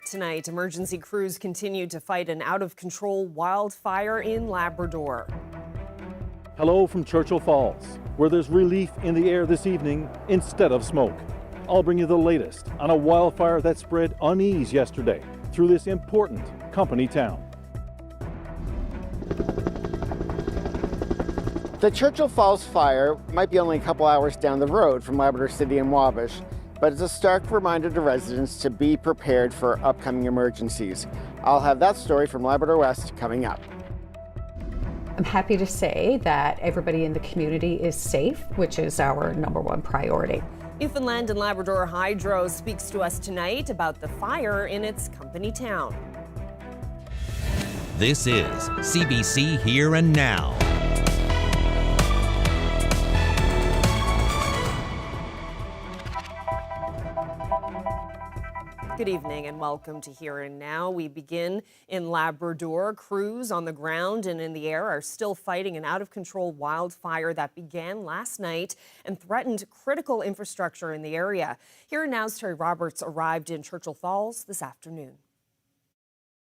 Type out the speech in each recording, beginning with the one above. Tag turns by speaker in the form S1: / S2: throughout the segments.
S1: Tonight, emergency crews continue to fight an out-of-control wildfire in Labrador.
S2: Hello from Churchill Falls, where there's relief in the air this evening instead of smoke. I'll bring you the latest on a wildfire that spread unease yesterday through this important company town.
S3: The Churchill Falls fire might be only a couple hours down the road from Labrador City and Wabash, but it's a stark reminder to residents to be prepared for upcoming emergencies. I'll have that story from Labrador West coming up.
S4: I'm happy to say that everybody in the community is safe, which is our #1 priority.
S1: Newfoundland and Labrador Hydro speaks to us tonight about the fire in its company town.
S5: This is CBC Here and Now.
S1: Good evening and welcome to Here and Now. We begin in Labrador. Crews on the ground and in the air are still fighting an out-of-control wildfire that began last night and threatened critical infrastructure in the area. Here and Now's Terry Roberts arrived in Churchill Falls this afternoon.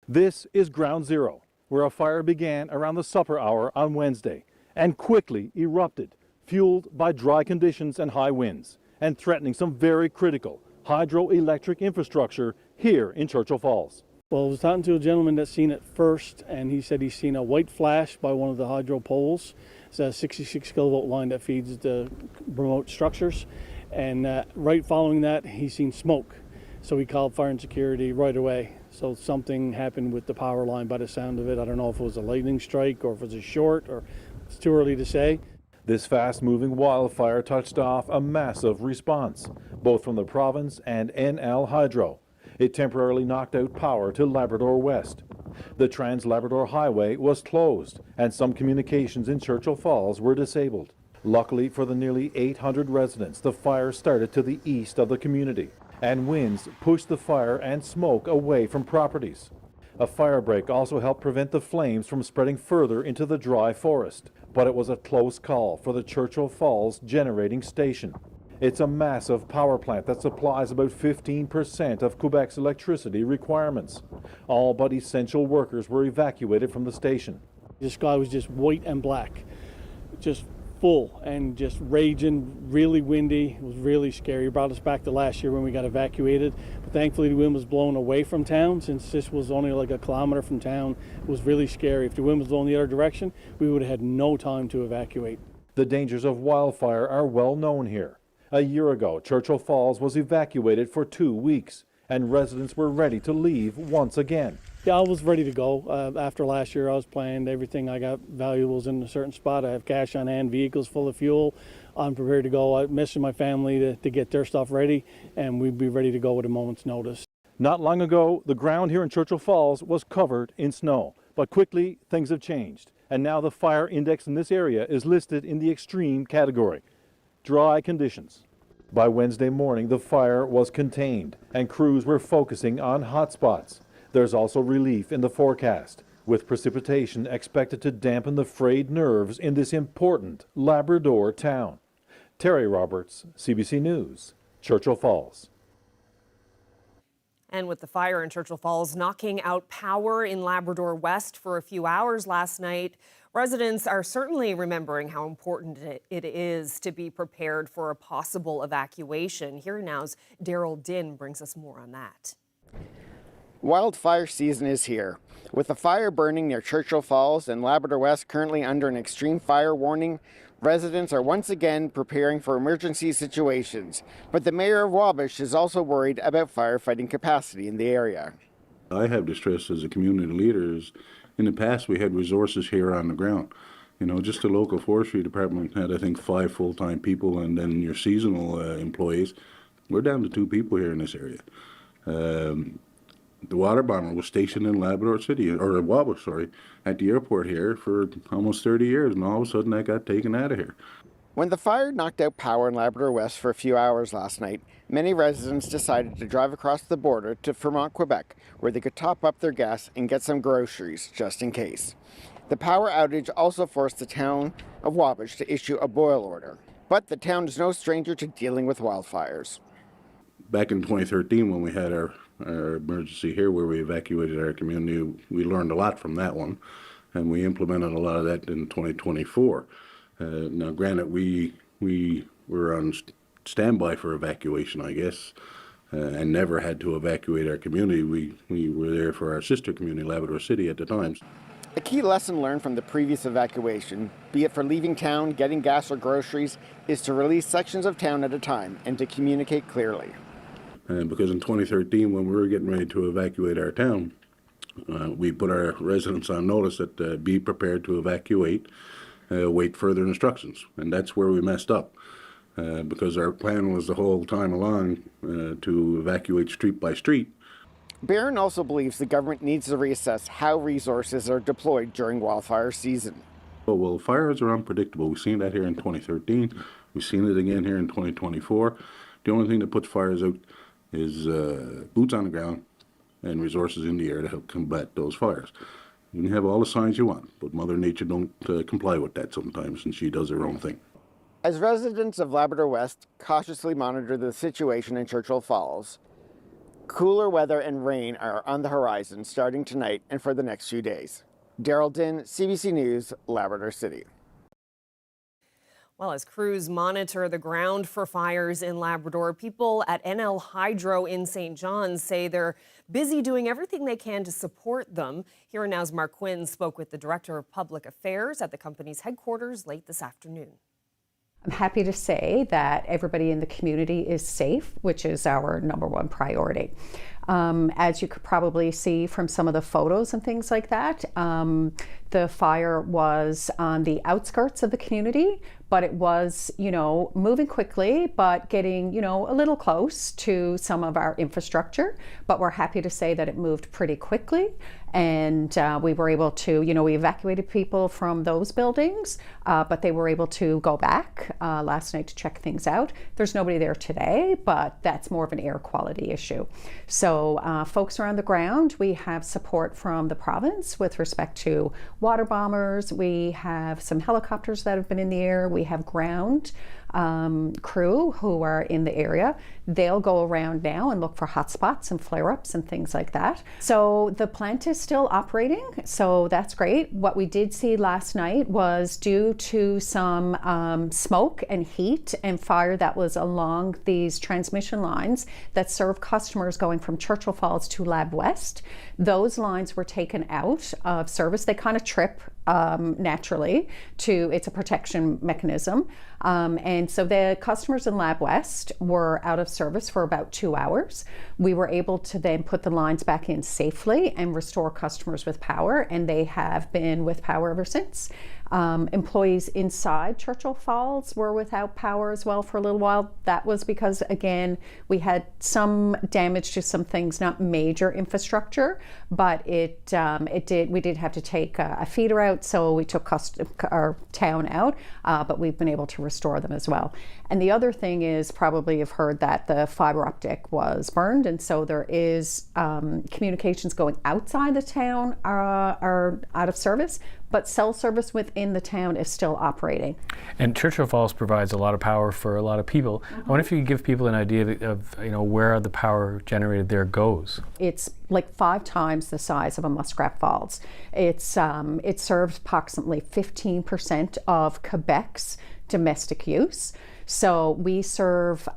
S2: This is ground zero, where a fire began around the supper hour on Wednesday and quickly erupted, fueled by dry conditions and high winds, and threatening some very critical hydroelectric infrastructure here in Churchill Falls.
S6: Well, I was talking to a gentleman that's seen it first, and he said he's seen a white flash by one of the hydro poles. It's a 66 kilovolt line that feeds the remote structures, and right following that, he's seen smoke. So he called fire and security right away. So something happened with the power line by the sound of it. I don't know if it was a lightning strike or if it was a short, or it's too early to say.
S2: This fast-moving wildfire touched off a massive response, both from the province and NL Hydro. It temporarily knocked out power to Labrador West. The Trans-Labrador Highway was closed, and some communications in Churchill Falls were disabled. Luckily for the nearly 800 residents, the fire started to the east of the community, and winds pushed the fire and smoke away from properties. A fire break also helped prevent the flames from spreading further into the dry forest. But it was a close call for the Churchill Falls generating station. It's a massive power plant that supplies about 15% of Quebec's electricity requirements. All but essential workers were evacuated from the station.
S6: The sky was just white and black, just full and just raging, really windy. It was really scary. It brought us back to last year when we got evacuated. But thankfully the wind was blowing away from town. Since this was only like a kilometer from town, it was really scary. If the wind was blowing the other direction, we would have had no time to evacuate.
S2: The dangers of wildfire are well known here. A year ago, Churchill Falls was evacuated for 2 weeks, and residents were ready to leave once again.
S6: Yeah, I was ready to go. After last year, I was planned everything. I got valuables in a certain spot. I have cash on hand, vehicles full of fuel. I'm prepared to go. I'm missing my family to get their stuff ready, and we'd be ready to go at a moment's notice.
S2: Not long ago, the ground here in Churchill Falls was covered in snow, but quickly things have changed, and now the fire index in this area is listed in the extreme category, dry conditions. By Wednesday morning, the fire was contained, and crews were focusing on hot spots. There's also relief in the forecast, with precipitation expected to dampen the frayed nerves in this important Labrador town. Terry Roberts, CBC News, Churchill Falls.
S1: And with the fire in Churchill Falls knocking out power in Labrador West for a few hours last night, residents are certainly remembering how important it is to be prepared for a possible evacuation. Here Now's Daryl Din brings us more on that.
S3: Wildfire season is here. With the fire burning near Churchill Falls and Labrador West currently under an extreme fire warning, residents are once again preparing for emergency situations. But the mayor of Wabash is also worried about firefighting capacity in the area.
S7: I have distress as a community leader. In the past, we had resources here on the ground. You know, just the local forestry department had, I think, 5 full-time people, and then your seasonal employees. We're down to 2 people here in this area. The water bomber was stationed in Labrador City, or Wabash, sorry, at the airport here for almost 30 years, and all of a sudden that got taken out of here.
S3: When the fire knocked out power in Labrador West for a few hours last night, many residents decided to drive across the border to Fremont, Quebec, where they could top up their gas and get some groceries just in case. The power outage also forced the town of Wabash to issue a boil order. But the town is no stranger to dealing with wildfires.
S7: back in 2013 when we had our emergency here where we evacuated our community, we learned a lot from that one, and we implemented a lot of that in 2024. Now, granted, we were on standby for evacuation, I guess, and never had to evacuate our community. We were there for our sister community, Labrador City, at the time.
S3: A key lesson learned from the previous evacuation, be it for leaving town, getting gas or groceries, is to release sections of town at a time and to communicate clearly.
S7: Because in 2013, when we were getting ready to evacuate our town, we put our residents on notice that be prepared to evacuate, wait further instructions. And that's where we messed up, because our plan was the whole time along to evacuate street by street.
S3: Barron also believes the government needs to reassess how resources are deployed during wildfire season.
S7: Well, fires are unpredictable. We've seen that here in 2013. We've seen it again here in 2024. The only thing that puts fires out is boots on the ground and resources in the air to help combat those fires. You can have all the signs you want, but Mother Nature don't comply with that sometimes, and she does her own thing.
S3: As residents of Labrador West cautiously monitor the situation in Churchill Falls, cooler weather and rain are on the horizon starting tonight and for the next few days. Daryl Din, CBC News, Labrador City.
S1: Well, as crews monitor the ground for fires in Labrador, people at NL Hydro in St. John's say they're busy doing everything they can to support them. Here Now's Mark Quinn spoke with the Director of Public Affairs at the company's headquarters late this afternoon.
S4: I'm happy to say that everybody in the community is safe, which is our #1 priority. As you could probably see from some of the photos and things like that, the fire was on the outskirts of the community, but it was, moving quickly, but getting, a little close to some of our infrastructure. But we're happy to say that it moved pretty quickly. And we were able to, we evacuated people from those buildings, but they were able to go back last night to check things out. There's nobody there today, but that's more of an air quality issue. So folks are on the ground. We have support from the province with respect to water bombers. We have some helicopters that have been in the air. We have ground crew who are in the area. They'll go around now and look for hotspots and flare-ups and things like that. So the plant is still operating, so that's great. What we did see last night was due to some smoke and heat and fire that was along these transmission lines that serve customers going from Churchill Falls to Lab West. Those lines were taken out of service. They kind of trip naturally it's a protection mechanism. And so the customers in Lab West were out of service for about 2 hours. We were able to then put the lines back in safely and restore customers with power, and they have been with power ever since. Employees inside Churchill Falls were without power as well for a little while. That was because, again, we had some damage to some things, not major infrastructure, but we did have to take a feeder out, so we took our town out, but we've been able to restore them as well. And the other thing is, probably you've heard that the fiber optic was burned, and so there is communications going outside the town are out of service, but cell service within the town is still operating.
S8: And Churchill Falls provides a lot of power for a lot of people. I wonder if you could give people an idea of where the power generated there goes.
S4: It's like 5 times the size of a Muskox Falls. It serves approximately 15% of Quebec's domestic use. So we serve,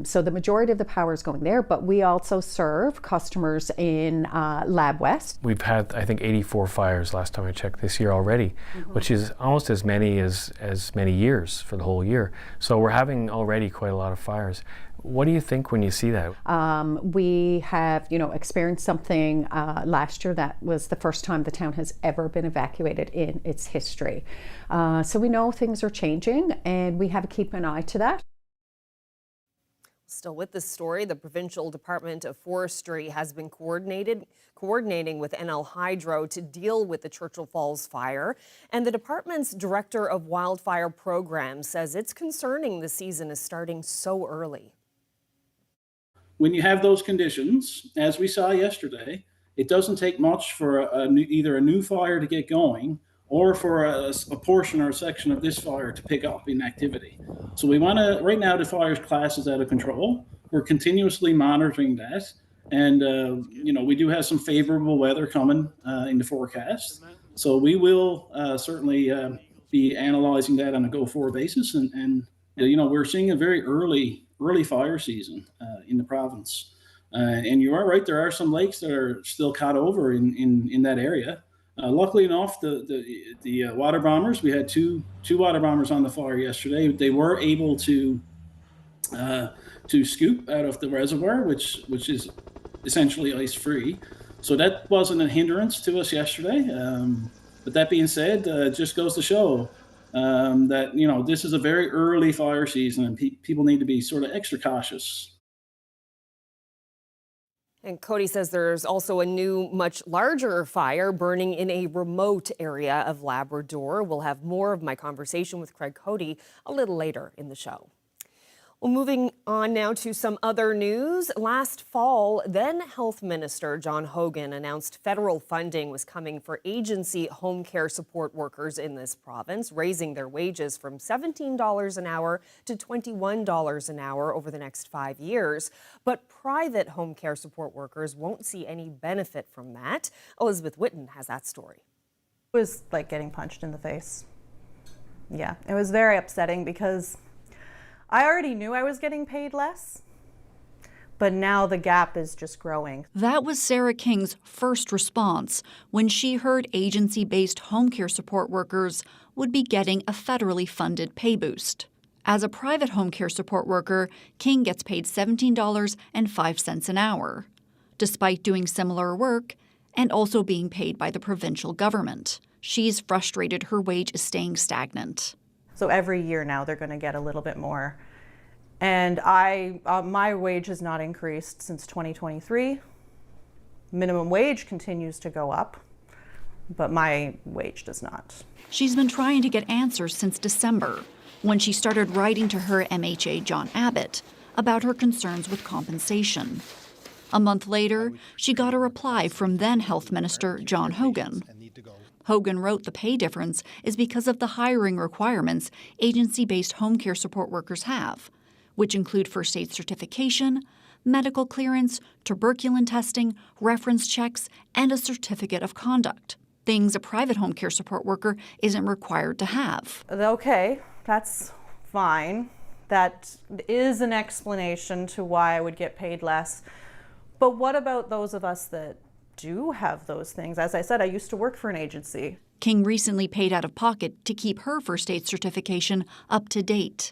S4: so the majority of the power is going there, but we also serve customers in Lab West.
S8: We've had, I think, 84 fires last time I checked this year already, which is almost as many as many years for the whole year. So we're having already quite a lot of fires. What do you think when you see that?
S4: We have, experienced something last year that was the first time the town has ever been evacuated in its history. So we know things are changing, and we have to keep an eye to that.
S1: Still with this story, the Provincial Department of Forestry has been coordinating with NL Hydro to deal with the Churchill Falls fire. And the department's Director of Wildfire Programs says it's concerning the season is starting so early.
S9: When you have those conditions, as we saw yesterday, it doesn't take much for either a new fire to get going or for a portion or a section of this fire to pick up in activity. So we want to, right now the fire's class is out of control. we're continuously monitoring that. And, we do have some favorable weather coming in the forecast. So we will certainly be analyzing that on a go-forward basis. And we're seeing a very early fire season in the province. And you are right, there are some lakes that are still caught over in that area. Luckily enough, the water bombers, we had two water bombers on the fire yesterday. They were able to scoop out of the reservoir, which is essentially ice-free. So that wasn't a hindrance to us yesterday. But that being said, it just goes to show that, this is a very early fire season and people need to be sort of extra cautious.
S1: And Cody says there's also a new, much larger fire burning in a remote area of Labrador. We'll have more of my conversation with Craig Cody a little later in the show. Well, moving on now to some other news. Last fall, then Health Minister John Hogan announced federal funding was coming for agency home care support workers in this province, raising their wages from $17 an hour to $21 an hour over the next 5 years. But private home care support workers won't see any benefit from that. Elizabeth Whitten has that story.
S10: It was like getting punched in the face. Yeah, it was very upsetting because I already knew I was getting paid less, but now the gap is just growing.
S11: That was Sarah King's first response when she heard agency-based home care support workers would be getting a federally funded pay boost. As a private home care support worker, King gets paid $17.05 an hour, despite doing similar work and also being paid by the provincial government. She's frustrated her wage is staying stagnant.
S10: So every year now they're going to get a little bit more. And my wage has not increased since 2023. Minimum wage continues to go up, but my wage does not.
S11: She's been trying to get answers since December, when she started writing to her MHA John Abbott about her concerns with compensation. A month later, she got a reply from then Health Minister John Hogan. Hogan wrote the pay difference is because of the hiring requirements agency-based home care support workers have, which include first aid certification, medical clearance, tuberculin testing, reference checks, and a certificate of conduct, things a private home care support worker isn't required to have.
S10: Okay, that's fine. That is an explanation to why I would get paid less. But what about those of us that do have those things? As I said, I used to work for an agency.
S11: King recently paid out of pocket to keep her first aid certification up to date.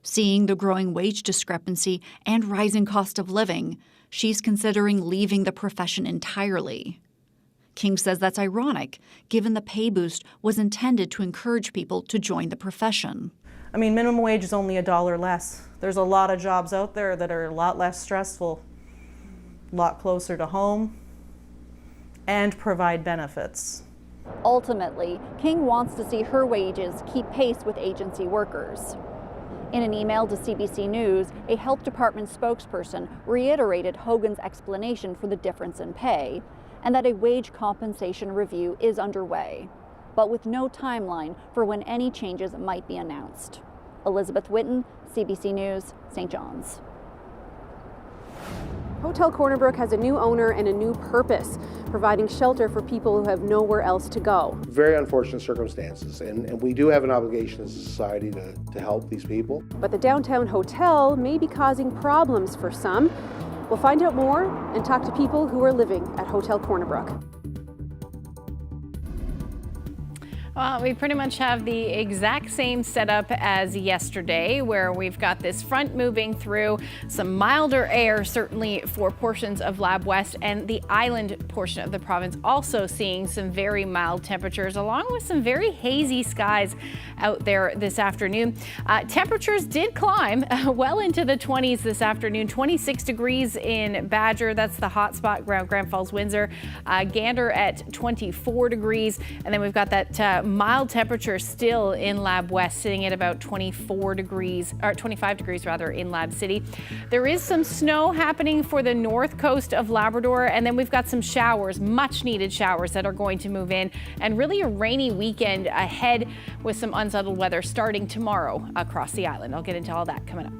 S11: Seeing the growing wage discrepancy and rising cost of living, she's considering leaving the profession entirely. King says that's ironic, given the pay boost was intended to encourage people to join the profession.
S10: I mean, minimum wage is only $1 less. There's a lot of jobs out there that are a lot less stressful, a lot closer to home, and provide benefits.
S12: Ultimately, King wants to see her wages keep pace with agency workers. In an email to CBC News, a health department spokesperson reiterated Hogan's explanation for the difference in pay and that a wage compensation review is underway, but with no timeline for when any changes might be announced. Elizabeth Whitten, CBC News, St. John's.
S13: Hotel Corner Brook has a new owner and a new purpose, providing shelter for people who have nowhere else to go.
S14: Very unfortunate circumstances, and we do have an obligation as a society to help these people.
S13: But the downtown hotel may be causing problems for some. We'll find out more and talk to people who are living at Hotel Corner Brook.
S15: Well, we pretty much have the exact same setup as yesterday, where we've got this front moving through, some milder air certainly for portions of Lab West, and the island portion of the province also seeing some very mild temperatures, along with some very hazy skies out there this afternoon. Temperatures did climb well into the 20s this afternoon. 26 degrees in Badger, that's the hot spot, Grand Falls, Windsor. Gander at 24 degrees, and then we've got that mild temperature still in Lab West, sitting at about 24 degrees, or 25 degrees rather, in Lab City. There is some snow happening for the north coast of Labrador, and then we've got some showers, much needed showers that are going to move in, and really a rainy weekend ahead with some unsettled weather starting tomorrow across the island. I'll get into all that coming up.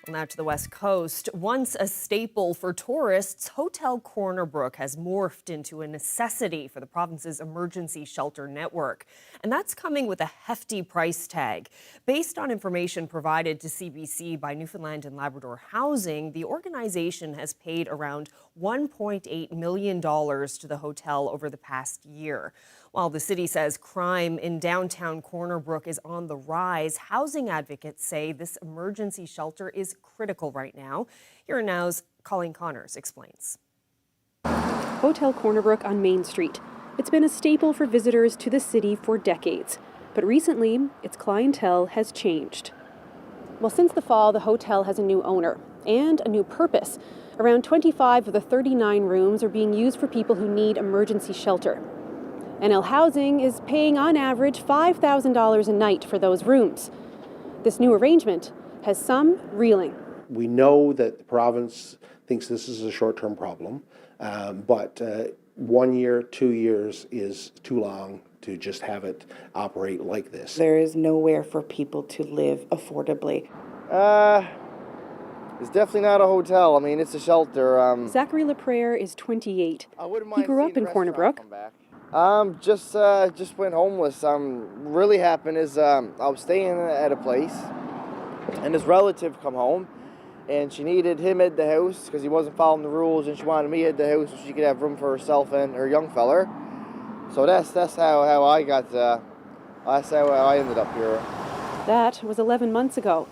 S1: Well, now to the West Coast. Once a staple for tourists, Hotel Corner Brook has morphed into a necessity for the province's emergency shelter network. And that's coming with a hefty price tag. Based on information provided to CBC by Newfoundland and Labrador Housing, the organization has paid around $1.8 million to the hotel over the past year. While the city says crime in downtown Corner Brook is on the rise, housing advocates say this emergency shelter is critical right now. Here Now's Colleen Connors explains.
S13: Hotel Corner Brook on Main Street. It's been a staple for visitors to the city for decades, but recently its clientele has changed. Well, since the fall, the hotel has a new owner and a new purpose. Around 25 of the 39 rooms are being used for people who need emergency shelter. NL Housing is paying on average $5,000 a night for those rooms. This new arrangement has some reeling.
S14: We know that the province thinks this is a short-term problem, but 1 year, 2 years is too long to just have it operate like this.
S16: There is nowhere for people to live affordably.
S17: It's definitely not a hotel. I mean, it's a shelter.
S13: Zachary LaPrere is 28. He grew up in Corner Brook.
S17: Just went homeless. Really happened is I was staying at a place, and his relative come home, and she needed him at the house because he wasn't following the rules, and she wanted me at the house so she could have room for herself and her young feller. So that's how I got. That's how I ended up here.
S13: That was 11 months ago.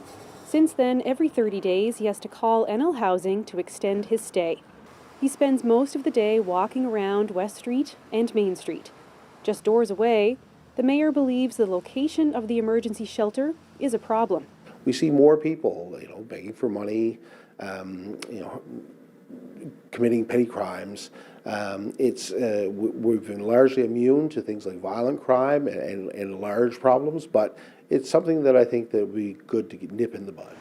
S13: Since then, every 30 days, he has to call NL Housing to extend his stay. He spends most of the day walking around West Street and Main Street. Just doors away, the mayor believes the location of the emergency shelter is a problem.
S14: We see more people, begging for money, committing petty crimes. We've been largely immune to things like violent crime and large problems, but it's something that I think that would be good to nip in the bud.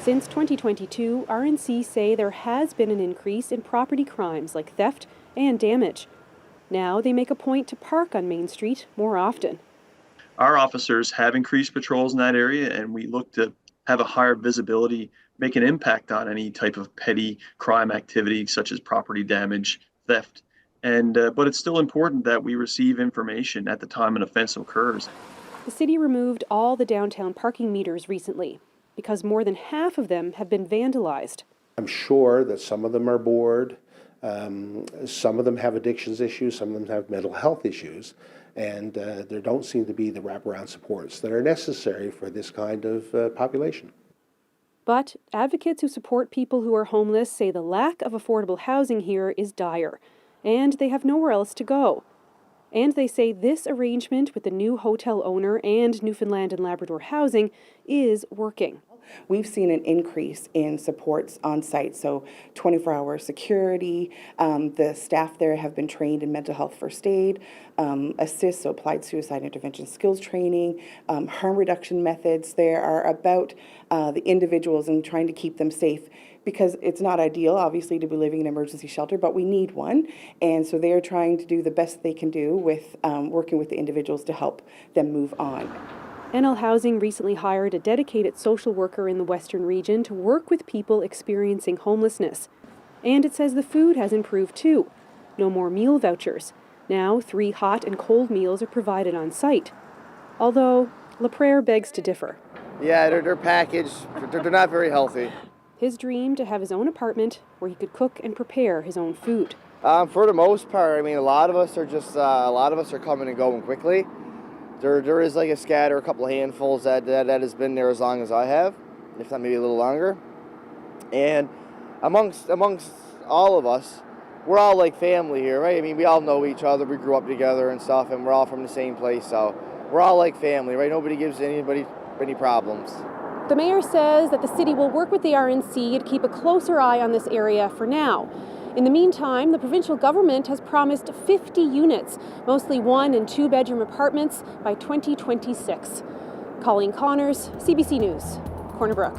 S13: Since 2022, RNC say there has been an increase in property crimes like theft and damage. Now they make a point to park on Main Street more often.
S18: Our officers have increased patrols in that area, and we look to have a higher visibility, make an impact on any type of petty crime activity such as property damage, theft. But it's still important that we receive information at the time an offense occurs.
S13: The city removed all the downtown parking meters recently because more than half of them have been vandalized.
S14: I'm sure that some of them are bored, some of them have addictions issues, some of them have mental health issues, and there don't seem to be the wraparound supports that are necessary for this kind of population.
S13: But advocates who support people who are homeless say the lack of affordable housing here is dire, and they have nowhere else to go. And they say this arrangement with the new hotel owner and Newfoundland and Labrador Housing is working.
S16: We've seen an increase in supports on site, so 24-hour security. The staff there have been trained in mental health first aid, assist, so applied suicide intervention skills training, harm reduction methods. There are about the individuals and trying to keep them safe, because it's not ideal, obviously, to be living in an emergency shelter, but we need one. And so they're trying to do the best they can do with working with the individuals to help them move on.
S13: NL Housing recently hired a dedicated social worker in the Western region to work with people experiencing homelessness. And it says the food has improved too. No more meal vouchers. Now 3 hot and cold meals are provided on site. Although LaPrere begs to differ.
S17: Yeah, they're packaged. They're not very healthy.
S13: His dream to have his own apartment where he could cook and prepare his own food.
S17: For the most part, I mean, a lot of us are coming and going quickly. There is like a scatter, a couple of handfuls that has been there as long as I have, if not maybe a little longer. And amongst all of us, we're all like family here, right? I mean, we all know each other. We grew up together and stuff, and we're all from the same place, so we're all like family, right? Nobody gives anybody any problems.
S13: The mayor says that the city will work with the RNC to keep a closer eye on this area for now. In the meantime, the provincial government has promised 50 units, mostly 1- and 2-bedroom apartments, by 2026. Colleen Connors, CBC News, Corner Brook.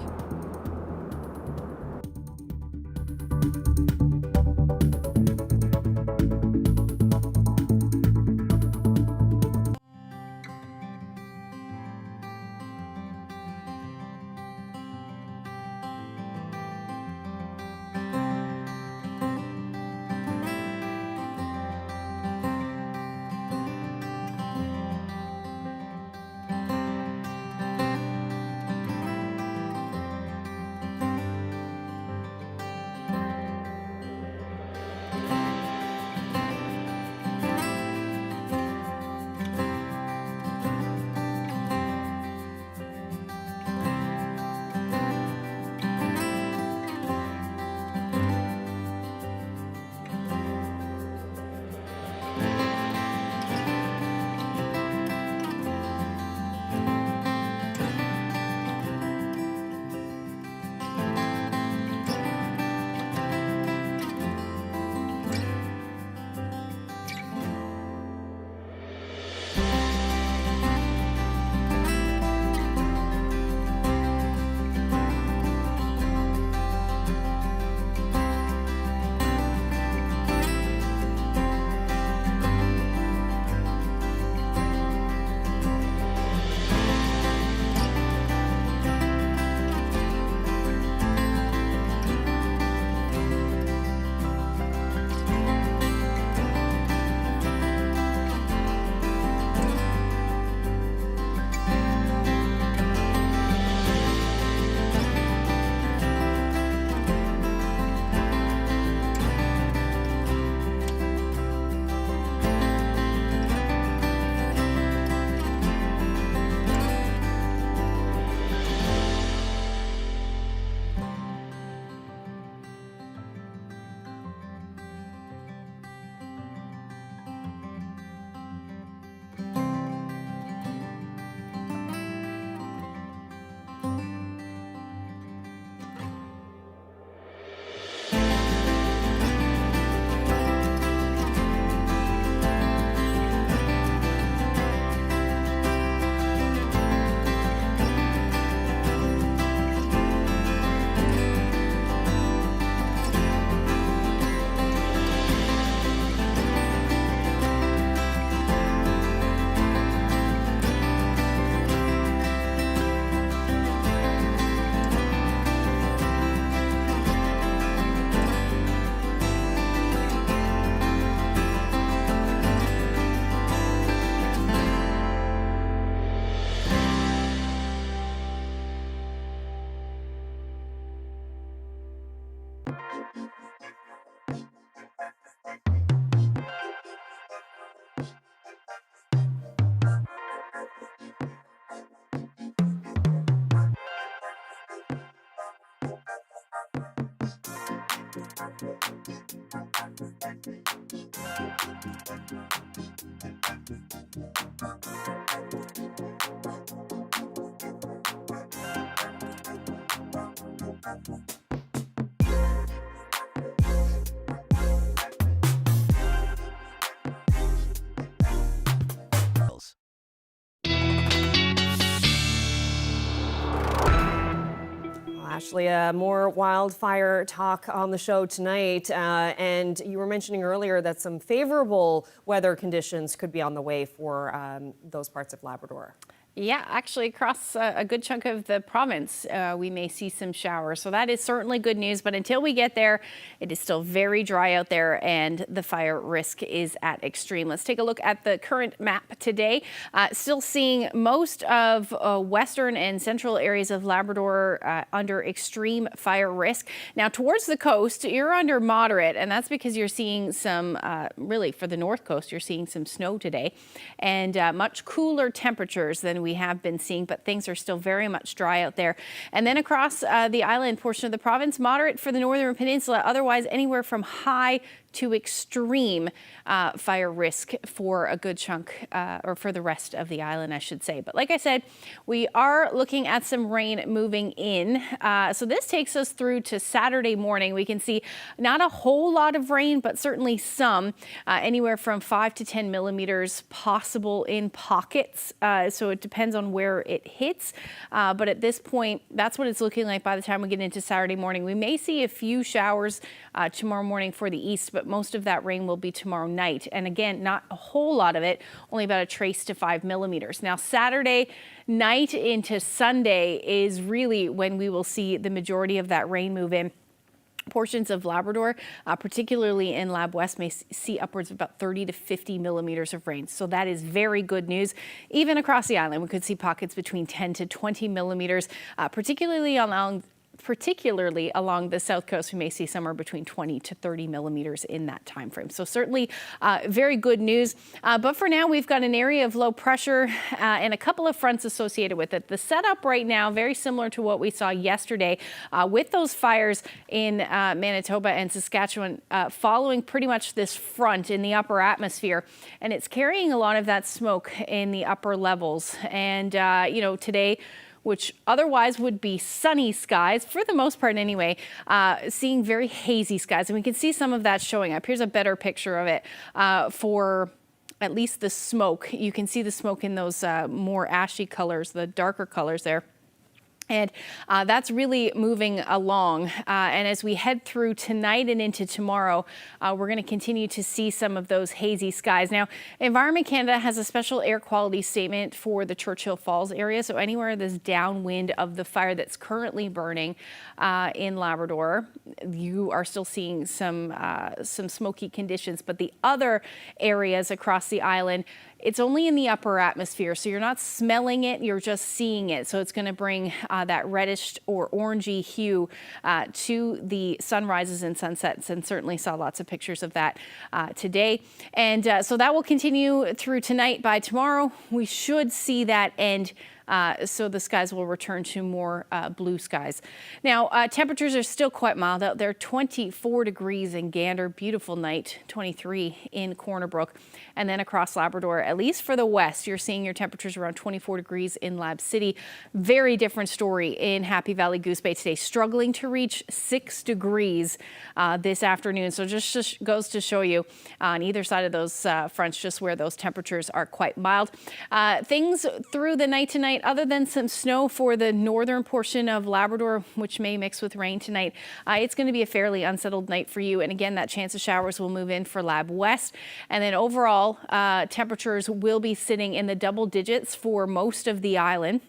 S1: Ashley, more wildfire talk on the show tonight. And you were mentioning earlier that some favorable weather conditions could be on the way for those parts of Labrador.
S15: Yeah, actually across a good chunk of the province, we may see some showers. So that is certainly good news. But until we get there, it is still very dry out there and the fire risk is at extreme. Let's take a look at the current map today. Still seeing most of western and central areas of Labrador under extreme fire risk. Now towards the coast, you're under moderate, and that's because you're seeing some, really for the north coast, you're seeing some snow today and much cooler temperatures than we have been seeing, but things are still very much dry out there. And then across the island portion of the province, moderate for the northern peninsula, otherwise anywhere from high to extreme fire risk for a good chunk, or for the rest of the island, I should say. But like I said, we are looking at some rain moving in. So this takes us through to Saturday morning. We can see not a whole lot of rain, but certainly some, anywhere from 5 to 10 millimeters possible in pockets. So it depends on where it hits. But at this point, that's what it's looking like by the time we get into Saturday morning. We may see a few showers tomorrow morning for the east, but most of that rain will be tomorrow night. And again, not a whole lot of it, only about a trace to 5 millimeters. Now, Saturday night into Sunday is really when we will see the majority of that rain move in. Portions of Labrador, particularly in Lab West, may see upwards of about 30 to 50 millimeters of rain. So that is very good news. Even across the island, we could see pockets between 10 to 20 millimeters, particularly along the south coast. We may see somewhere between 20 to 30 millimeters in that time frame. So certainly very good news. But for now, we've got an area of low pressure and a couple of fronts associated with it. The setup right now, very similar to what we saw yesterday with those fires in Manitoba and Saskatchewan, following pretty much this front in the upper atmosphere. And it's carrying a lot of that smoke in the upper levels. And, you know, today, which otherwise would be sunny skies, for the most part anyway, seeing very hazy skies. And we can see some of that showing up. Here's a better picture of it for at least the smoke. You can see the smoke in those more ashy colors, the darker colors there. And that's really moving along. And as we head through tonight and into tomorrow, we're going to continue to see some of those hazy skies. Now, Environment Canada has a special air quality statement for the Churchill Falls area. So anywhere this downwind of the fire that's currently burning in Labrador, you are still seeing some smoky conditions. But the other areas across the island, it's only in the upper atmosphere, so you're not smelling it, you're just seeing it. So it's going to bring that reddish or orangey hue to the sunrises and sunsets, and certainly saw lots of pictures of that today. And so that will continue through tonight. By tomorrow, we should see that end. So the skies will return to more blue skies. Now, temperatures are still quite mild out there. 24 degrees in Gander, beautiful night. 23 in Corner Brook. And then across Labrador, at least for the west, you're seeing your temperatures around 24 degrees in Lab City. Very different story in Happy Valley Goose Bay today, struggling to reach 6 degrees this afternoon. So just goes to show you on either side of those fronts just where those temperatures are quite mild. Things through the night tonight, other than some snow for the northern portion of Labrador, which may mix with rain tonight, it's going to be a fairly unsettled night for you. And again, that chance of showers will move in for Lab West. And then overall, temperatures will be sitting in the double digits for most of the island.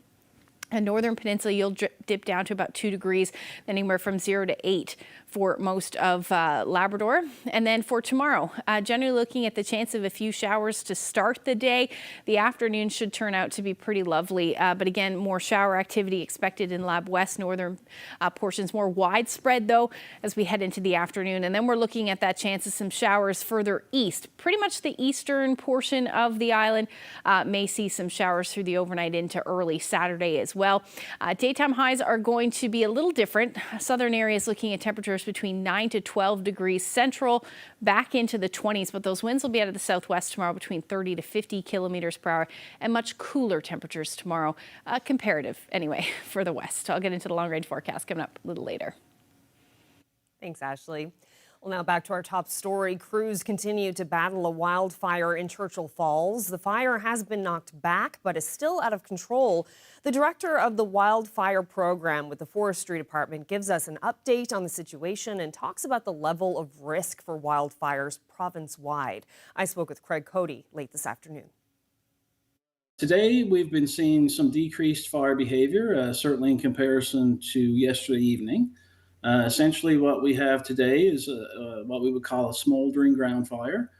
S15: And northern peninsula, you'll dip down to about 2 degrees, anywhere from 0 to 8 for most of Labrador. And then for tomorrow, generally looking at the chance of a few showers to start the day. The afternoon should turn out to be pretty lovely. But again, more shower activity expected in Lab West, northern portions more widespread though as we head into the afternoon. And then we're looking at that chance of some showers further east. Pretty much the eastern portion of the island may see some showers through the overnight into early Saturday as well. Daytime highs are going to be a little different. Southern areas looking at temperatures between 9 to 12 degrees, central back into the 20s, but those winds will be out of the southwest tomorrow between 30 to 50 kilometers per hour, and much cooler temperatures tomorrow, comparative anyway, for the west. I'll get into the long range forecast coming up a little later.
S1: Thanks, Ashley. Well, now back to our top story. Crews continue to battle a wildfire in Churchill Falls. The fire has been knocked back, but is still out of control. The director of the wildfire program with the Forestry Department gives us an update on the situation and talks about the level of risk for wildfires province-wide. I spoke with Craig Cody late this afternoon.
S9: Today, we've been seeing some decreased fire behavior, certainly in comparison to yesterday evening. Essentially, what we have today is what we would call a smoldering ground fire.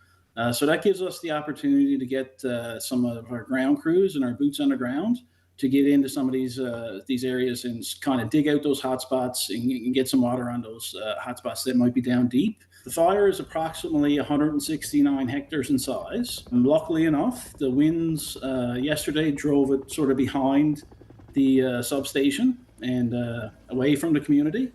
S9: So that gives us the opportunity to get some of our ground crews and our boots on the ground to get into some of these areas and kind of dig out those hot spots and get some water on those hot spots that might be down deep. The fire is approximately 169 hectares in size. And luckily enough, the winds yesterday drove it sort of behind the substation and away from the community.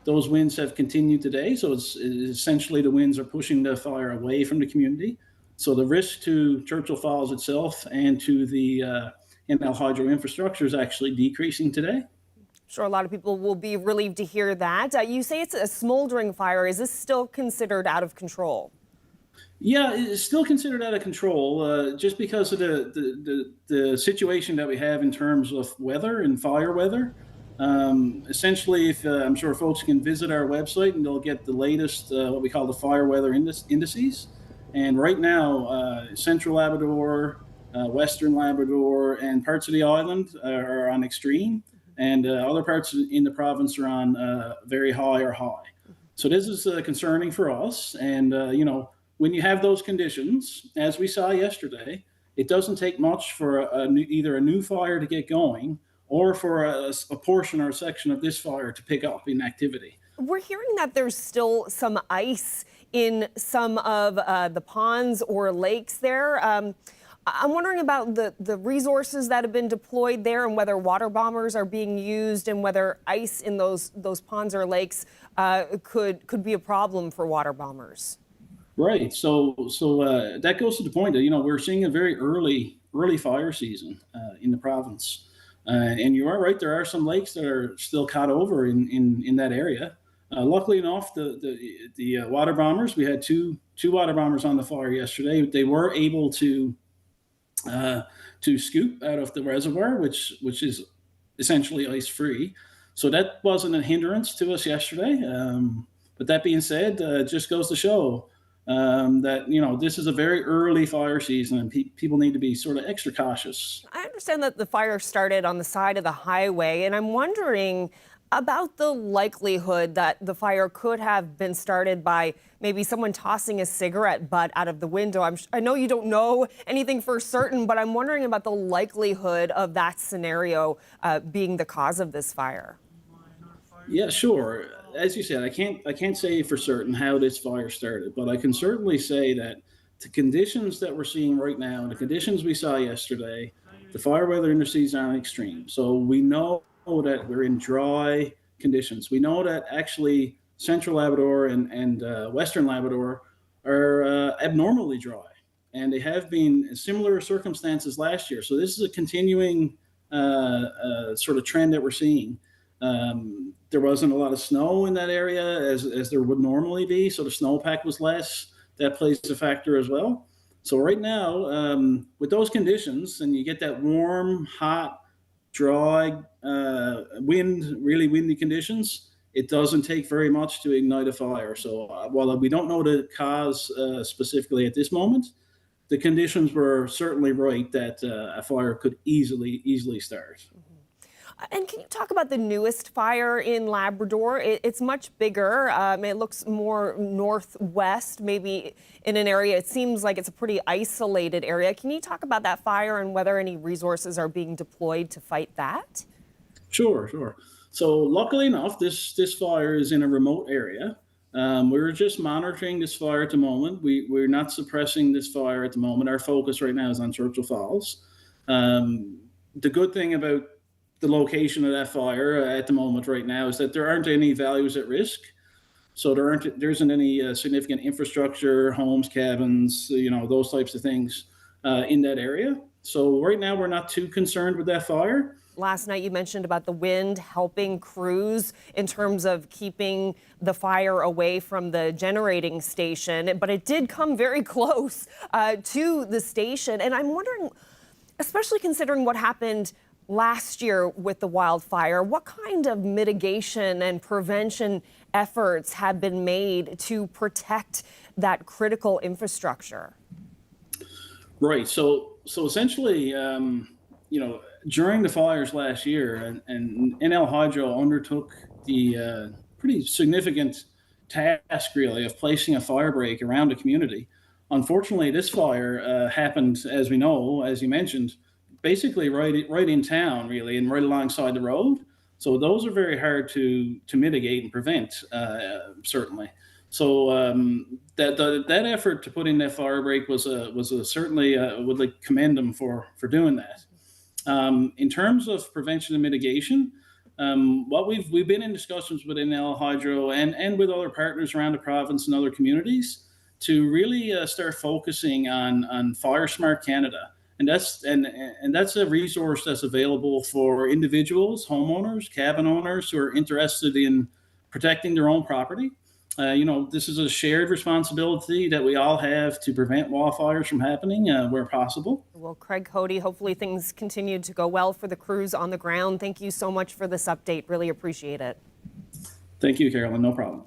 S9: Those winds have continued today, so it's essentially the winds are pushing the fire away from the community. So the risk to Churchill Falls itself and to the NL hydro infrastructure is actually decreasing today.
S1: Sure, a lot of people will be relieved to hear that. You say it's a smoldering fire. Is this still considered out of control?
S9: Yeah, it's still considered out of control just because of the situation that we have in terms of weather and fire weather. Essentially, if I'm sure folks can visit our website and they'll get the latest what we call the fire weather indices. And right now, Central Labrador, Western Labrador, and parts of the island are on extreme, and other parts in the province are on very high or high. So this is concerning for us. And you know, when you have those conditions, as we saw yesterday, it doesn't take much for either a new fire to get going, or for a portion or a section of this fire to pick up in activity.
S1: We're hearing that there's still some ice in some of the ponds or lakes there. I'm wondering about the resources that have been deployed there and whether water bombers are being used and whether ice in those ponds or lakes could be a problem for water bombers.
S9: Right. So that goes to the point that, you know, we're seeing a very early fire season in the province. And you are right, there are some lakes that are still caught over in that area. Luckily enough, the water bombers, we had two water bombers on the fire yesterday. They were able to scoop out of the reservoir, which is essentially ice-free. So that wasn't a hindrance to us yesterday. But that being said, it just goes to show that, you know, this is a very early fire season and people need to be sort of extra cautious.
S1: I understand that the fire started on the side of the highway, and I'm wondering about the likelihood that the fire could have been started by maybe someone tossing a cigarette butt out of the window. I know you don't know anything for certain, but I'm wondering about the likelihood of that scenario being the cause of this fire.
S9: Yeah, sure. As you said, I can't say for certain how this fire started, but I can certainly say that the conditions that we're seeing right now, the conditions we saw yesterday, the fire weather indices are extreme. So we know that we're in dry conditions. We know that actually Central Labrador and Western Labrador are abnormally dry, and they have been in similar circumstances last year. So this is a continuing sort of trend that we're seeing. There wasn't a lot of snow in that area as there would normally be, so the snowpack was less. That plays a factor as well. So right now, with those conditions, and you get that warm, hot, dry wind, really windy conditions, it doesn't take very much to ignite a fire. So while we don't know the cause specifically at this moment, the conditions were certainly right that a fire could easily start.
S1: And can you talk about the newest fire in Labrador? It's much bigger. It looks more northwest, maybe in an area. It seems like it's a pretty isolated area. Can you talk about that fire and whether any resources are being deployed to fight that?
S9: Sure, sure. So luckily enough, this fire is in a remote area. We're just monitoring this fire at the moment. We're not suppressing this fire at the moment. Our focus right now is on Churchill Falls. The good thing about the location of that fire at the moment right now is that there aren't any values at risk. So there isn't any significant infrastructure, homes, cabins, those types of things in that area. So right now we're not too concerned with that fire.
S1: Last night you mentioned about the wind helping crews in terms of keeping the fire away from the generating station, but it did come very close to the station. And I'm wondering, especially considering what happened last year with the wildfire, what kind of mitigation and prevention efforts have been made to protect that critical infrastructure?
S9: Right. So essentially, during the fires last year, and NL Hydro undertook the pretty significant task, really, of placing a fire break around the community. Unfortunately, this fire happened, as we know, as you mentioned, basically right in town, really, and right alongside the road. So those are very hard to mitigate and prevent, certainly. So that effort to put in that fire break was certainly would like commend them for doing that. In terms of prevention and mitigation, what we've been in discussions with NL Hydro and with other partners around the province and other communities to really start focusing on Fire Smart Canada. And that's a resource that's available for individuals, homeowners, cabin owners who are interested in protecting their own property. This is a shared responsibility that we all have to prevent wildfires from happening where possible.
S1: Well, Craig Cody, hopefully things continue to go well for the crews on the ground. Thank you so much for this update. Really appreciate it.
S9: Thank you, Carolyn. No problem.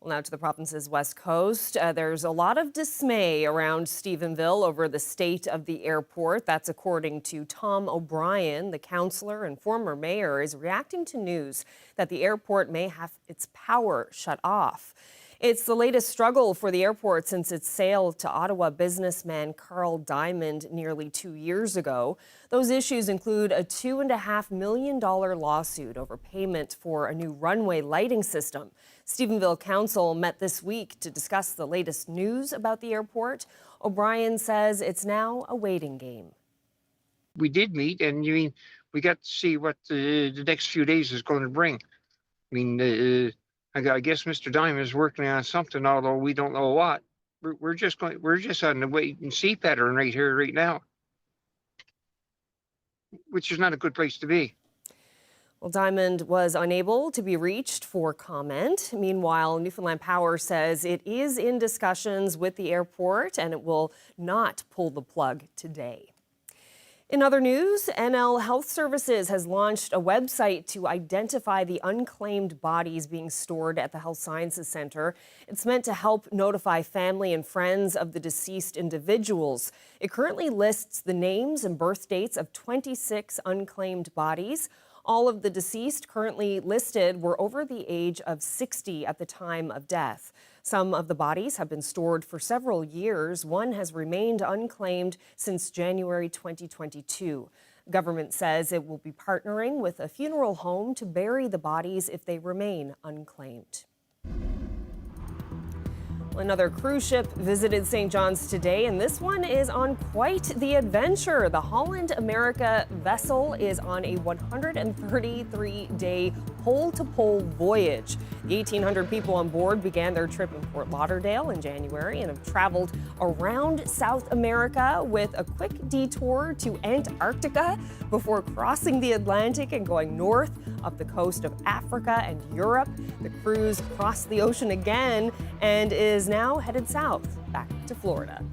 S1: Well, now to the province's west coast. There's a lot of dismay around Stephenville over the state of the airport. That's according to Tom O'Brien, the councillor and former mayor, is reacting to news that the airport may have its power shut off. It's the latest struggle for the airport since its sale to Ottawa businessman Carl Diamond nearly 2 years ago. Those issues include a $2.5 million lawsuit over payment for a new runway lighting system. Stephenville Council met this week to discuss the latest news about the airport. O'Brien says it's now a waiting game.
S19: We did meet, and we got to see what the next few days is going to bring. I guess Mr. Diamond is working on something, although we don't know what. We're just on the wait and see pattern right here, right now, which is not a good place to be.
S1: Well, Diamond was unable to be reached for comment. Meanwhile, Newfoundland Power says it is in discussions with the airport and it will not pull the plug today. In other news, NL Health Services has launched a website to identify the unclaimed bodies being stored at the Health Sciences Centre. It's meant to help notify family and friends of the deceased individuals. It currently lists the names and birth dates of 26 unclaimed bodies. All of the deceased currently listed were over the age of 60 at the time of death. Some of the bodies have been stored for several years. One has remained unclaimed since January 2022. Government says it will be partnering with a funeral home to bury the bodies if they remain unclaimed. Another cruise ship visited St. John's today, and this one is on quite the adventure. The Holland America vessel is on a 133-day pole-to-pole voyage. The 1,800 people on board began their trip in Fort Lauderdale in January and have traveled around South America with a quick detour to Antarctica before crossing the Atlantic and going north up the coast of Africa and Europe. The cruise crossed the ocean again and is now headed south back to Florida.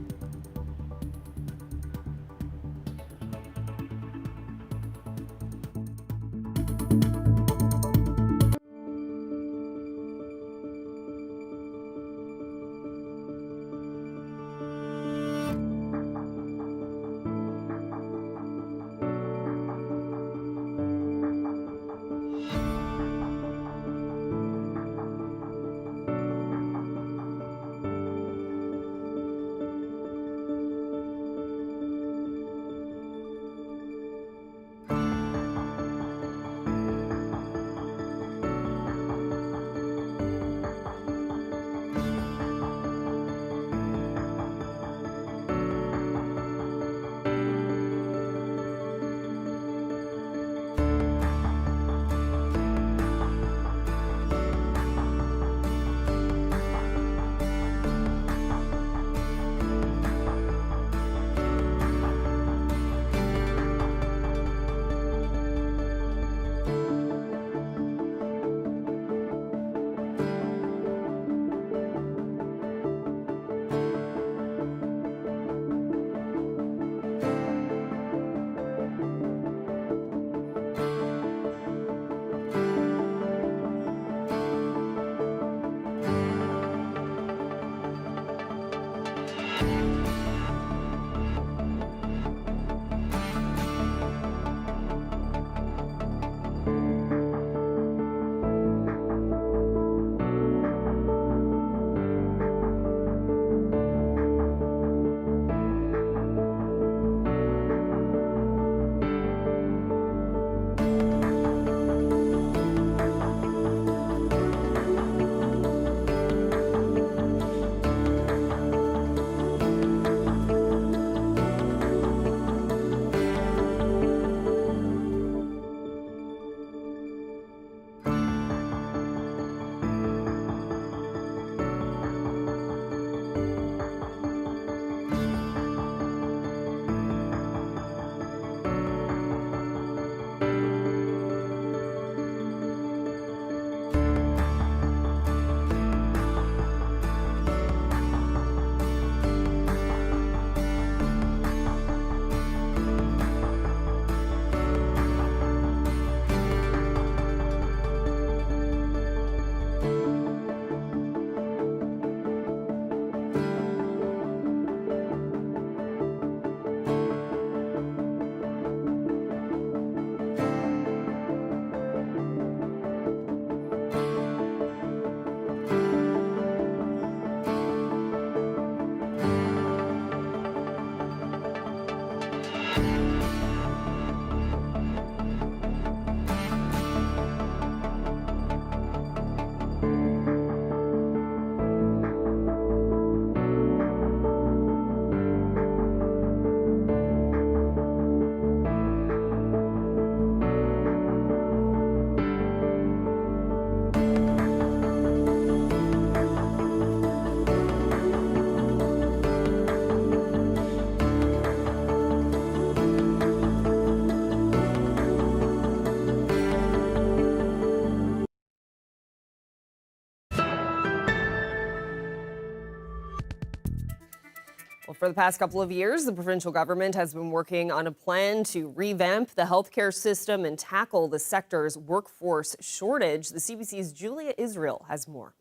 S1: For the past couple of years, the provincial government has been working on a plan to revamp the healthcare system and tackle the sector's workforce shortage. The CBC's Julia Israel has more.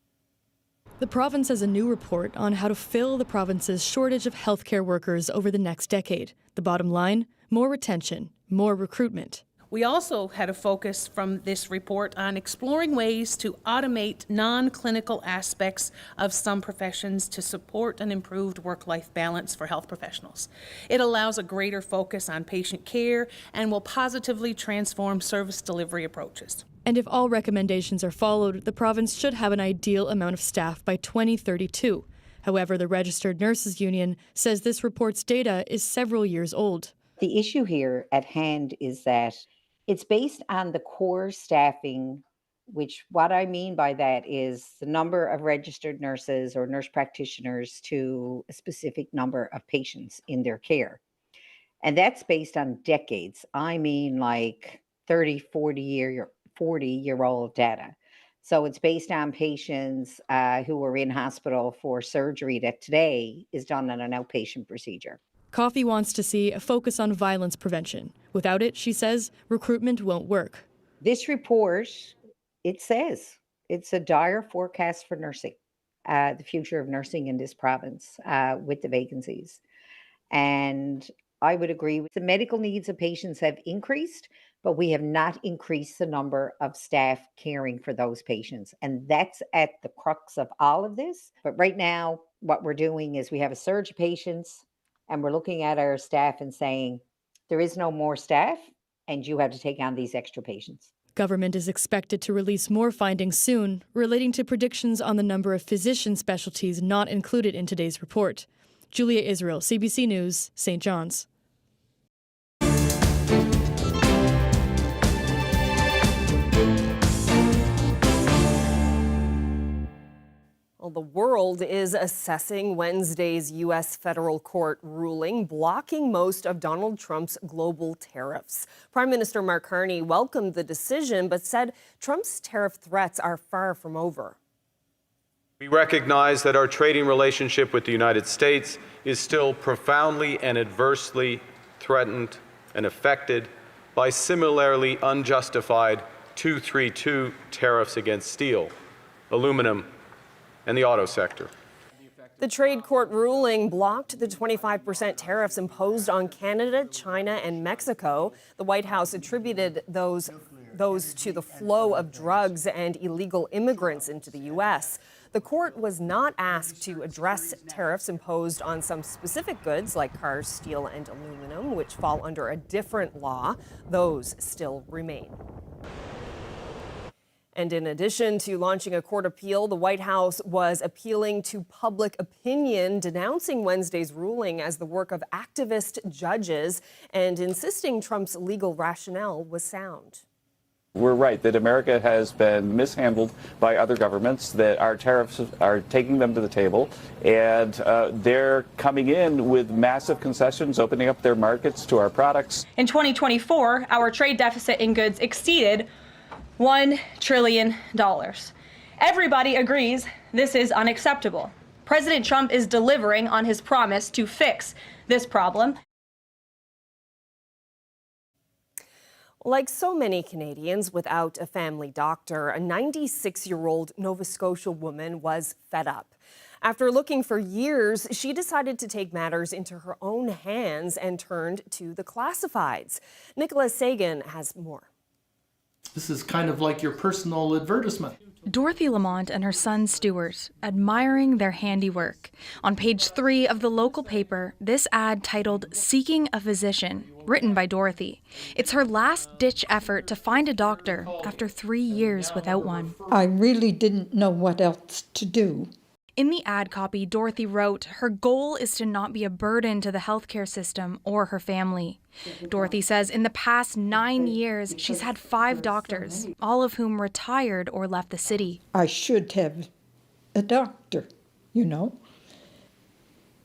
S20: The province has a new report on how to fill the province's shortage of healthcare workers over the next decade. The bottom line, more retention, more recruitment.
S21: We also had a focus from this report on exploring ways to automate non-clinical aspects of some professions to support an improved work-life balance for health professionals. It allows a greater focus on patient care and will positively transform service delivery approaches.
S20: And if all recommendations are followed, the province should have an ideal amount of staff by 2032. However, the Registered Nurses Union says this report's data is several years old.
S22: The issue here at hand is that it's based on the core staffing, which what I mean by that is the number of registered nurses or nurse practitioners to a specific number of patients in their care. And that's based on decades. I mean like 30, 40-year-old data. So it's based on patients who were in hospital for surgery that today is done on an outpatient procedure.
S20: Coffey wants to see a focus on violence prevention. Without it, she says, recruitment won't work.
S22: This report, it says it's a dire forecast for nursing, the future of nursing in this province with the vacancies. And I would agree with the medical needs of patients have increased, but we have not increased the number of staff caring for those patients. And that's at the crux of all of this. But right now, what we're doing is we have a surge of patients and we're looking at our staff and saying, there is no more staff and you have to take on these extra patients.
S20: Government is expected to release more findings soon relating to predictions on the number of physician specialties not included in today's report. Julia Israel, CBC News, St. John's.
S1: Well, the world is assessing Wednesday's U.S. federal court ruling blocking most of Donald Trump's global tariffs. Prime Minister Mark Carney welcomed the decision but said Trump's tariff threats are far from over.
S23: We recognize that our trading relationship with the United States is still profoundly and adversely threatened and affected by similarly unjustified 232 tariffs against steel, aluminum, and the auto sector.
S1: The trade court ruling blocked the 25% tariffs imposed on Canada, China, and Mexico. The White House attributed those to the flow of drugs and illegal immigrants into the U.S. The court was not asked to address tariffs imposed on some specific goods like cars, steel, and aluminum, which fall under a different law. Those still remain. And in addition to launching a court appeal, the White House was appealing to public opinion, denouncing Wednesday's ruling as the work of activist judges and insisting Trump's legal rationale was sound.
S24: We're right that America has been mishandled by other governments, that our tariffs are taking them to the table, and they're coming in with massive concessions, opening up their markets to our products.
S25: In 2024, our trade deficit in goods exceeded $1 trillion. Everybody agrees this is unacceptable. President Trump is delivering on his promise to fix this problem.
S1: Like so many Canadians without a family doctor, a 96-year-old Nova Scotia woman was fed up. After looking for years, she decided to take matters into her own hands and turned to the classifieds. Nicholas Sagan has more.
S26: This is kind of like your personal advertisement.
S27: Dorothy Lamont and her son Stuart, admiring their handiwork. On page 3 of the local paper, this ad titled "Seeking a Physician," written by Dorothy. It's her last-ditch effort to find a doctor after 3 years without one.
S28: I really didn't know what else to do.
S27: In the ad copy, Dorothy wrote, her goal is to not be a burden to the healthcare system or her family. Dorothy says in the past 9 years, she's had 5 doctors, all of whom retired or left the city.
S28: I should have a doctor, you know.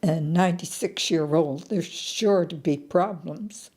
S28: A 96-year-old, there's sure to be problems.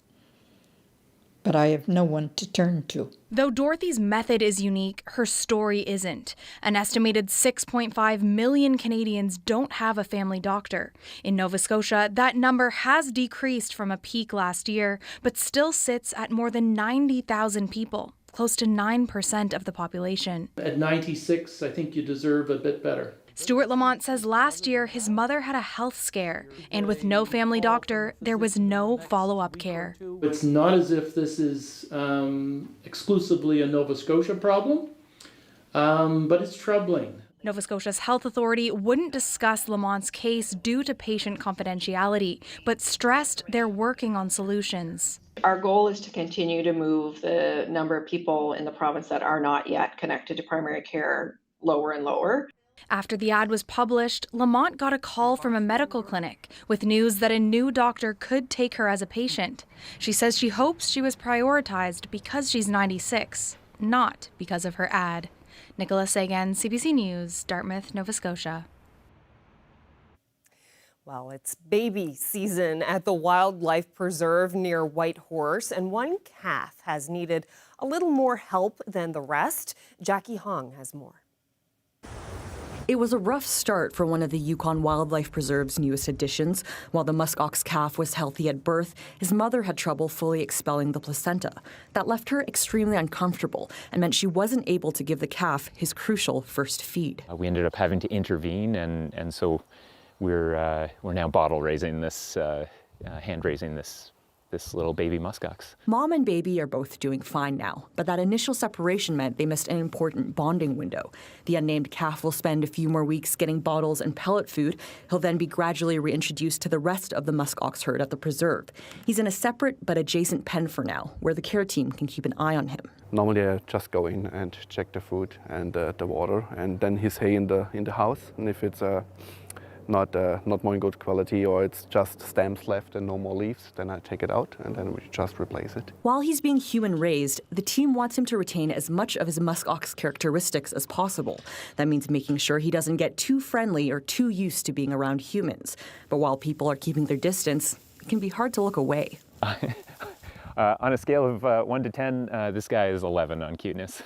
S28: but I have no one to turn to.
S27: Though Dorothy's method is unique, her story isn't. An estimated 6.5 million Canadians don't have a family doctor. In Nova Scotia, that number has decreased from a peak last year, but still sits at more than 90,000 people, close to 9% of the population.
S26: At 96, I think you deserve a bit better.
S27: Stuart Lamont says last year his mother had a health scare, and with no family doctor, there was no follow-up care.
S26: It's not as if this is exclusively a Nova Scotia problem, but it's troubling.
S27: Nova Scotia's health authority wouldn't discuss Lamont's case due to patient confidentiality, but stressed they're working on solutions.
S2: Our goal is to continue to move the number of people in the province that are not yet connected to primary care lower and lower.
S27: After the ad was published, Lamont got a call from a medical clinic with news that a new doctor could take her as a patient. She says she hopes she was prioritized because she's 96, not because of her ad. Nicola Sagan, CBC News, Dartmouth, Nova Scotia.
S1: Well, it's baby season at the Wildlife Preserve near Whitehorse, and one calf has needed a little more help than the rest. Jackie Hong has more.
S3: It was a rough start for one of the Yukon Wildlife Preserve's newest additions. While the muskox calf was healthy at birth, his mother had trouble fully expelling the placenta. That left her extremely uncomfortable and meant she wasn't able to give the calf his crucial first feed.
S4: We ended up having to intervene, and so we're now bottle raising this, hand raising this little baby muskox.
S3: Mom and baby are both doing fine now, but that initial separation meant they missed an important bonding window. The unnamed calf will spend a few more weeks getting bottles and pellet food. He'll then be gradually reintroduced to the rest of the muskox herd at the preserve. He's in a separate but adjacent pen for now, where the care team can keep an eye on him.
S5: Normally I just go in and check the food and the water, and then he's hay in the house. And if it's not more in good quality, or it's just stems left and no more leaves, then I take it out and then we just replace it.
S3: While he's being human raised, the team wants him to retain as much of his muskox characteristics as possible. That means making sure he doesn't get too friendly or too used to being around humans. But while people are keeping their distance, it can be hard to look away.
S4: On a scale of 1 to 10, this guy is 11 on cuteness.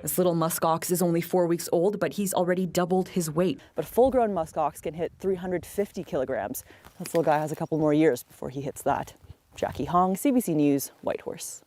S3: This little muskox is only 4 weeks old, but he's already doubled his weight.
S6: But full-grown muskox can hit 350 kilograms. This little guy has a couple more years before he hits that. Jackie Hong, CBC News, Whitehorse.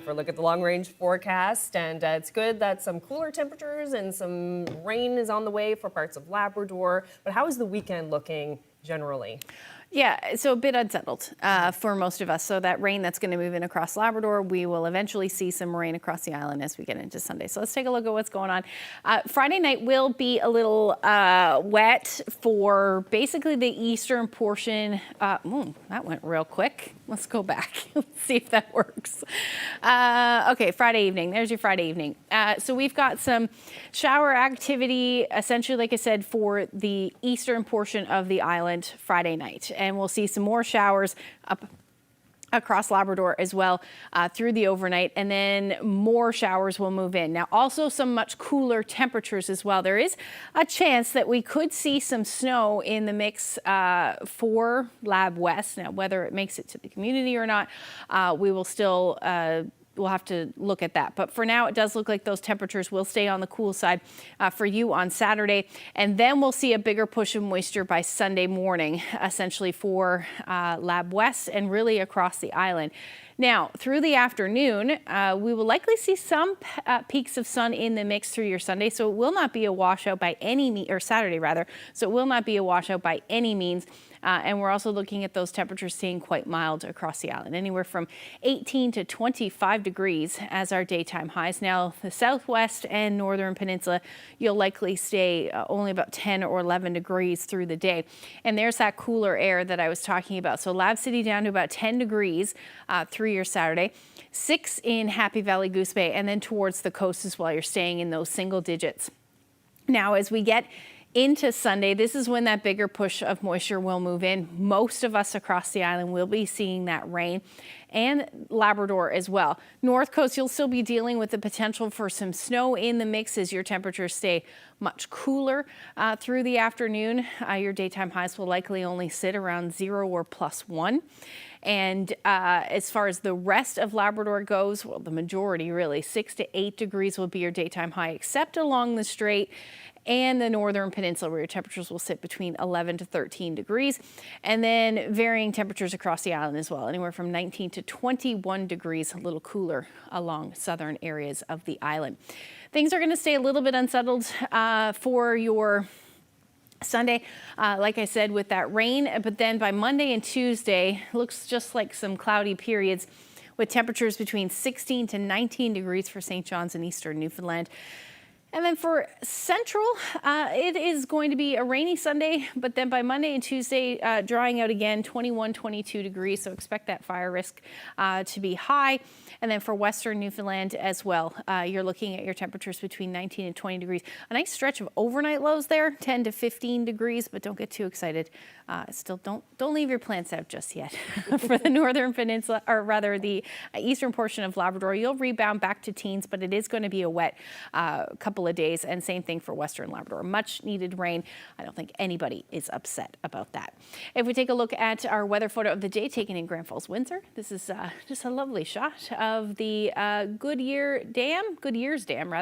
S1: for a look at the long-range forecast, and it's good that some cooler temperatures and some rain is on the way for parts of Labrador. But how is the weekend looking generally?
S15: Yeah, so a bit unsettled for most of us. So that rain that's going to move in across Labrador, we will eventually see some rain across the island as we get into Sunday. So let's take a look at what's going on. Friday night will be a little wet for basically the eastern portion. That went real quick. Let's go back. Let's see if that works. Okay, Friday evening. There's your Friday evening. So we've got some shower activity, essentially, like I said, for the eastern portion of the island Friday night. And we'll see some more showers up across Labrador as well through the overnight, and then more showers will move in. Now, also some much cooler temperatures as well. There is a chance that we could see some snow in the mix for Lab West. Now, whether it makes it to the community or not, we will still we'll have to look at that. But for now, it does look like those temperatures will stay on the cool side for you on Saturday. And then we'll see a bigger push of moisture by Sunday morning, essentially for Lab West and really across the island. Now, through the afternoon, we will likely see some peaks of sun in the mix through your Sunday, so it will not be a washout by any means, or Saturday rather, so it will not be a washout by any means. And we're also looking at those temperatures staying quite mild across the island, anywhere from 18 to 25 degrees as our daytime highs. Now, the southwest and northern peninsula, you'll likely stay only about 10 or 11 degrees through the day. And there's that cooler air that I was talking about. So Lab City down to about 10 degrees through your Saturday, 6 in Happy Valley, Goose Bay, and then towards the coast as well. You're staying in those single digits. Now, as we get into Sunday, this is when that bigger push of moisture will move in. Most of us across the island will be seeing that rain, and Labrador as well. North Coast, you'll still be dealing with the potential for some snow in the mix as your temperatures stay much cooler through the afternoon. Your daytime highs will likely only sit around 0 or +1. And as far as the rest of Labrador goes, well, the majority really, 6 to 8 degrees will be your daytime high, except along the Strait and the northern peninsula, where your temperatures will sit between 11 to 13 degrees. And then varying temperatures across the island as well, anywhere from 19 to 21 degrees, a little cooler along southern areas of the island. Things are going to stay a little bit unsettled for your Sunday, like I said, with that rain, but then by Monday and Tuesday, looks just like some cloudy periods with temperatures between 16 to 19 degrees for St. John's and eastern Newfoundland. And then for Central, it is going to be a rainy Sunday, but then by Monday and Tuesday, drying out again, 21, 22 degrees. So expect that fire risk to be high. And then for Western Newfoundland as well, you're looking at your temperatures between 19 and 20 degrees. A nice stretch of overnight lows there, 10 to 15 degrees, but don't get too excited. Still, don't leave your plants out just yet. For the northern peninsula, or rather the eastern portion of Labrador, you'll rebound back to teens, but it is going to be a wet couple of days, and same thing for Western Labrador. Much needed rain. I don't think anybody is upset about that. If we take a look at our weather photo of the day taken in Grand Falls, Windsor, this is just a lovely shot of the Goodyear's Dam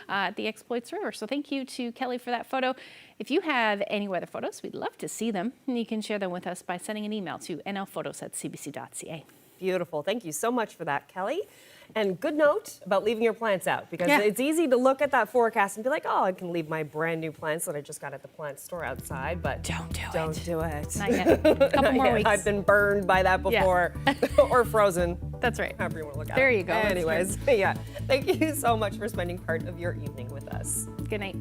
S15: at the Exploits River. So thank you to Kelly for that photo. If you have any weather photos, we'd love to see them, and you can share them with us by sending an email to nlphotos@cbc.ca.
S1: Beautiful. Thank you so much for that, Kelly. And good note about leaving your plants out, because it's easy to look at that forecast and be like, oh, I can leave my brand new plants that I just got at the plant store outside, but don't do it.
S15: Not yet. A couple more weeks.
S1: I've been burned by that before, or frozen.
S15: That's right.
S1: However you want to look at
S15: There
S1: it.
S15: you go.
S1: Anyways, yeah. Thank you so much for spending part of your evening with us.
S15: Good night.